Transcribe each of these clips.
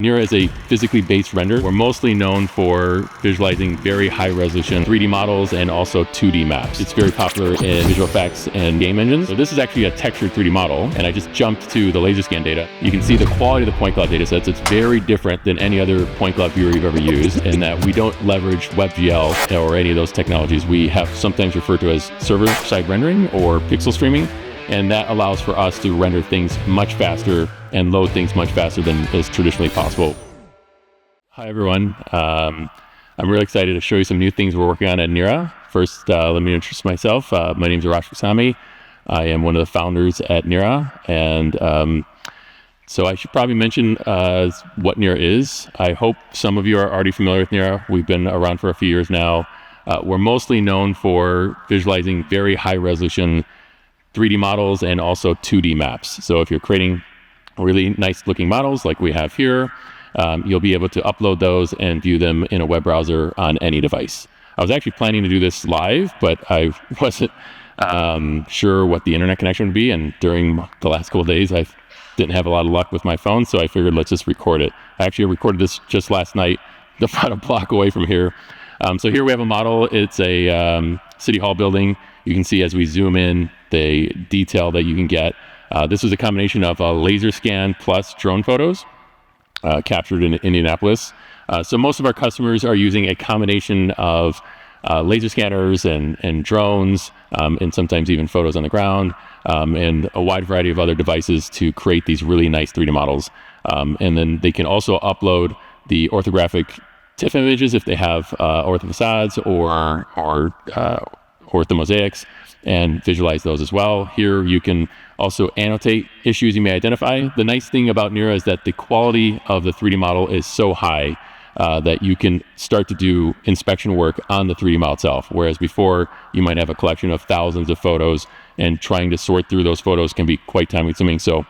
Nira is a physically based render. We're mostly known for visualizing very high resolution 3D models and also 2D maps. It's very popular in visual effects and game engines. So this is actually a textured 3D model, and I just jumped to the laser scan data. You can see the quality of the point cloud datasets. It's very different than any other point cloud viewer you've ever used, in that we don't leverage WebGL or any of those technologies. We have sometimes referred to as server-side rendering or pixel streaming, and that allows for us to render things much faster and load things much faster than is traditionally possible. Hi everyone, I'm really excited to show you some new things we're working on at Nira. First, let me introduce myself. My name is Arash Keissami. I am one of the founders at Nira, and so I should probably mention what Nira is. I hope some of you are already familiar with Nira. We've been around for a few years now. We're mostly known for visualizing very high resolution 3D models and also 2D maps. So if you're creating really nice looking models like we have here, you'll be able to upload those and view them in a web browser on any device. I was actually planning to do this live, but I wasn't sure what the internet connection would be, and during the last couple of days I didn't have a lot of luck with my phone, so I figured let's just record it. I actually recorded this just last night, about a block away from here. So here we have a model. It's a City Hall building. You can see as we zoom in the detail that you can get. This was a combination of a laser scan plus drone photos captured in Indianapolis. So most of our customers are using a combination of laser scanners and drones, and sometimes even photos on the ground, and a wide variety of other devices to create these really nice 3D models. And then they can also upload the orthographic TIFF images if they have orthofacades or orthomosaics, and visualize those as well. Here you can also annotate issues you may identify. The nice thing about Nira is that the quality of the 3D model is so high that you can start to do inspection work on the 3D model itself, whereas before you might have a collection of thousands of photos, and trying to sort through those photos can be quite time consuming. So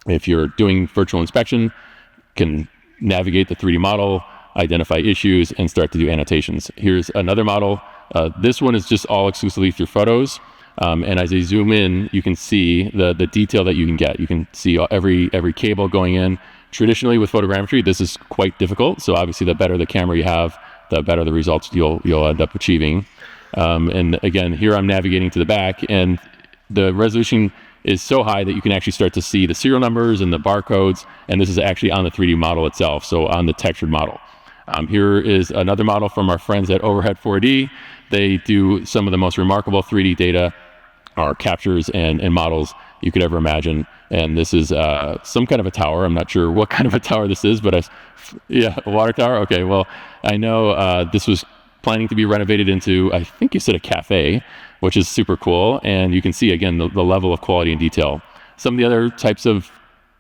if you're doing virtual inspection, you can navigate the 3D model, identify issues, and start to do annotations. Here's another model. This one is just all exclusively through photos. And as I zoom in, you can see the detail that you can get. You can see every cable going in. Traditionally with photogrammetry, this is quite difficult. So obviously the better the camera you have, the better the results you'll end up achieving. And again, here I'm navigating to the back, and the resolution is so high that you can actually start to see the serial numbers and the barcodes. And this is actually on the 3D model itself, so on the textured model. Here is another model from our friends at Overhead 4D. They do some of the most remarkable 3D data or captures and models you could ever imagine. And this is some kind of a tower. I'm not sure what kind of a tower this is, but yeah, a water tower. Okay, well, I know this was planning to be renovated into, I think you said a cafe, which is super cool. And you can see again the level of quality and detail. Some of the other types of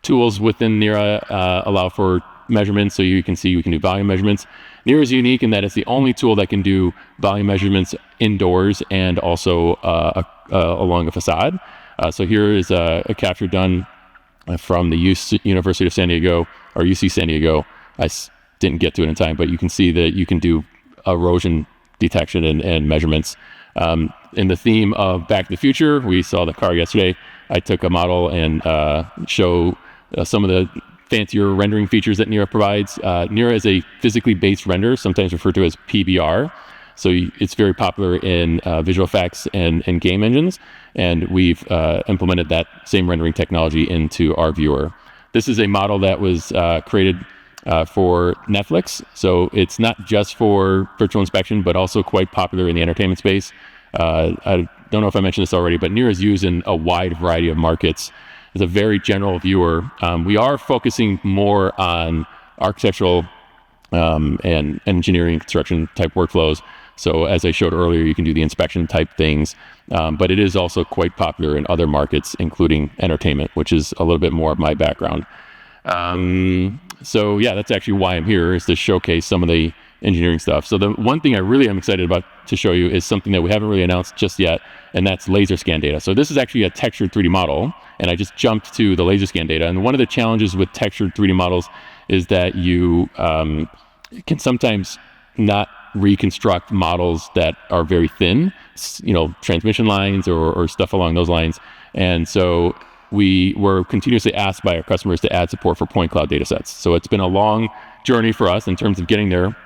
tools within Nira allow for measurements, so you can see you can do volume measurements. Nira is unique in that it's the only tool that can do volume measurements indoors and also along a facade. So here is a capture done from the University of San Diego, or UC San Diego. I didn't get to it in time, but you can see that you can do erosion detection and measurements. In the theme of Back to the Future, we saw the car yesterday. I took a model and show some of the fancier rendering features that Nira provides. Nira is a physically based render, sometimes referred to as PBR. So it's very popular in visual effects and game engines, and we've implemented that same rendering technology into our viewer. This is a model that was created for Netflix, so it's not just for virtual inspection, but also quite popular in the entertainment space. I don't know if I mentioned this already, but Nira is used in a wide variety of markets. As a very general viewer, we are focusing more on architectural and engineering construction type workflows. So as I showed earlier, you can do the inspection type things, but it is also quite popular in other markets, including entertainment, which is a little bit more of my background. So yeah, that's actually why I'm here, is to showcase some of the engineering stuff. So the one thing I really am excited about to show you is something that we haven't really announced just yet, and that's laser scan data. So this is actually a textured 3D model, and I just jumped to the laser scan data. And one of the challenges with textured 3D models is that you can sometimes not reconstruct models that are very thin, transmission lines or stuff along those lines. And so we were continuously asked by our customers to add support for point cloud datasets. So it's been a long journey for us in terms of getting there,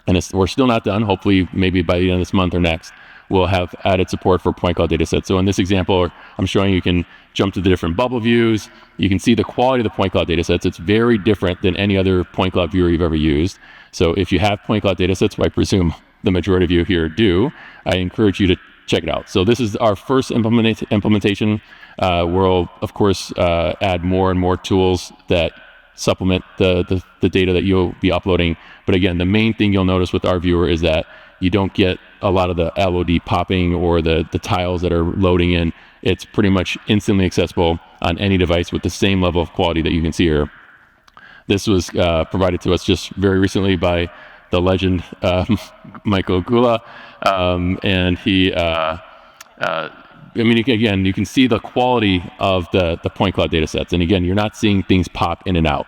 and we're still not done. Hopefully, maybe by the end of this month or next, we'll have added support for point cloud datasets. So in this example, I'm showing you can jump to the different bubble views. You can see the quality of the point cloud datasets. It's very different than any other point cloud viewer you've ever used. So if you have point cloud datasets, I presume the majority of you here do, I encourage you to check it out. So this is our first implementation. We'll, of course, add more and more tools that supplement the data that you'll be uploading. But again, the main thing you'll notice with our viewer is that you don't get a lot of the LOD popping or the tiles that are loading in. It's pretty much instantly accessible on any device with the same level of quality that you can see here. This was provided to us just very recently by the legend Michael Gula, and he I mean, again, you can see the quality of the point cloud data sets. And again, you're not seeing things pop in and out.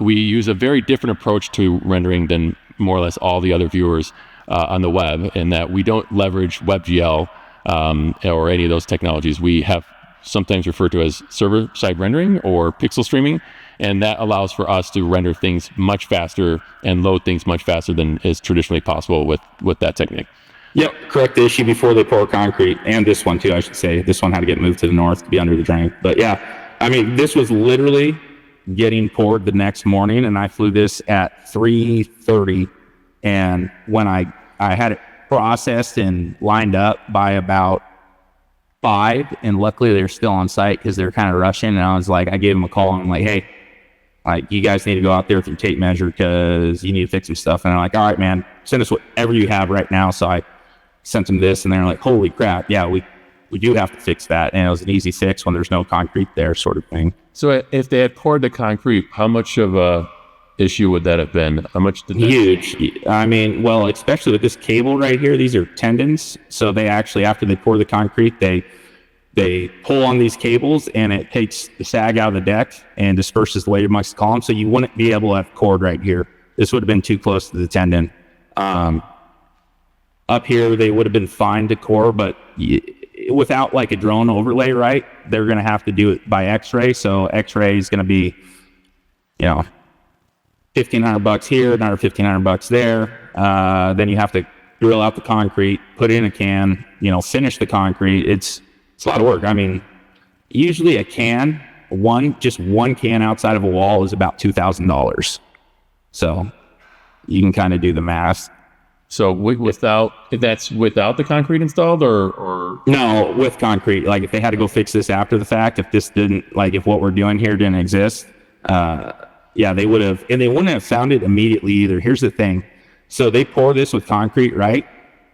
We use a very different approach to rendering than more or less all the other viewers on the web, in that we don't leverage WebGL or any of those technologies. We have sometimes referred to as server-side rendering or pixel streaming, and that allows for us to render things much faster and load things much faster than is traditionally possible with that technique. Yep, correct the issue before they pour concrete, and this one too, I should say. This one had to get moved to the north to be under the drain. But yeah, I mean, this was literally getting poured the next morning, and I flew this at 3:30, and when I had it processed and lined up by about 5, and luckily they're still on site because they're kind of rushing, and I was like, I gave them a call, and I'm like, hey, like, you guys need to go out there with your tape measure because you need to fix some stuff. And they're like, all right, man, send us whatever you have right now. So I sent them this, and they're like, holy crap, yeah, we do have to fix that. And it was an easy fix when there's no concrete there, sort of thing. So if they had poured the concrete, how much of a issue would that have been? How much did Huge. I mean, well, especially with this cable right here, these are tendons. So they actually, after they pour the concrete, they pull on these cables, and it takes the sag out of the deck and disperses the weight amongst the column. So you wouldn't be able to have cord right here. This would have been too close to the tendon. Up here, they would have been fine to core, but without like a drone overlay, right, they're going to have to do it by X-ray. So X-ray is going to be, $1,500 here, another $1,500 there. Then you have to drill out the concrete, put it in a can, finish the concrete. It's a lot of work. I mean, usually a can, just one can outside of a wall is about $2,000. So you can kind of do the math. So that's without the concrete installed, or no, with concrete. Like if they had to go fix this after the fact, if this didn't, like if what we're doing here didn't exist, yeah, they would have, and they wouldn't have found it immediately either. Here's the thing. So they pour this with concrete, right?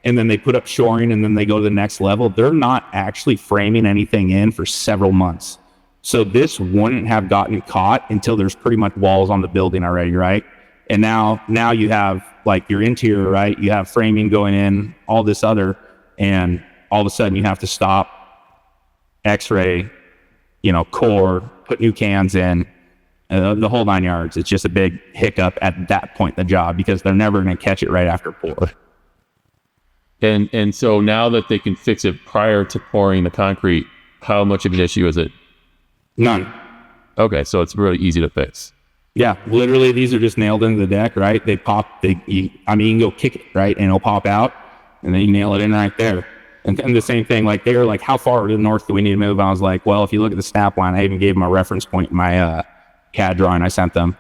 And then they put up shoring, and then they go to the next level. They're not actually framing anything in for several months. So this wouldn't have gotten caught until there's pretty much walls on the building already, right? And now you have like your interior, right? You have framing going in, all this other, and all of a sudden you have to stop, X-ray, core, put new cans in, the whole 9 yards. It's just a big hiccup at that point in the job because they're never going to catch it right after pour. And so now that they can fix it prior to pouring the concrete, how much of an issue is it? None. Okay, so it's really easy to fix. Yeah, literally these are just nailed into the deck, right? They pop, you can go kick it, right? And it'll pop out, and then you nail it in right there. And the same thing, like they were like, how far to the north do we need to move? I was like, well, if you look at the snap line, I even gave them a reference point in my CAD drawing I sent them.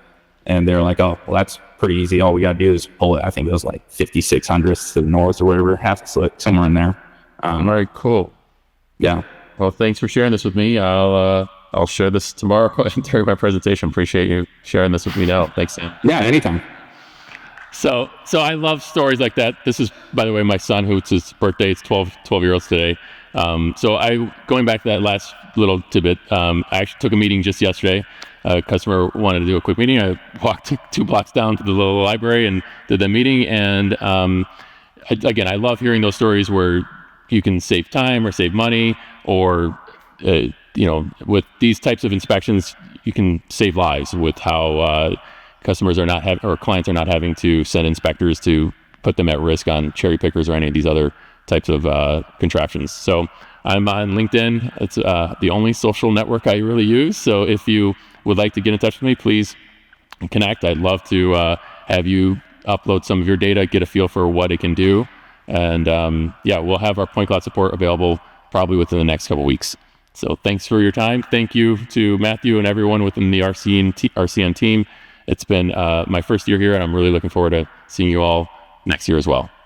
And they're like, oh, well, that's pretty easy. All we got to do is pull it. I think it was like 5600ths to the north or whatever, half a foot, somewhere in there. All right, cool. Yeah. Well, thanks for sharing this with me. I'll share this tomorrow during my presentation. Appreciate you sharing this with me now. Thanks, Sam. Yeah, anytime. So I love stories like that. This is, by the way, my son, who's his birthday. It's 12 years old today. So going back to that last little tidbit, I actually took a meeting just yesterday. A customer wanted to do a quick meeting. I walked 2 blocks down to the little library and did the meeting. And again, I love hearing those stories where you can save time or save money, or with these types of inspections, you can save lives with how customers are not or clients are not having to send inspectors to put them at risk on cherry pickers or any of these other types of contraptions. So I'm on LinkedIn. It's the only social network I really use. So if you would like to get in touch with me, please connect. I'd love to have you upload some of your data, get a feel for what it can do. And yeah, we'll have our point cloud support available probably within the next couple weeks. So thanks for your time. Thank you to Matthew and everyone within the RCN team. It's been my first year here, and I'm really looking forward to seeing you all next year as well.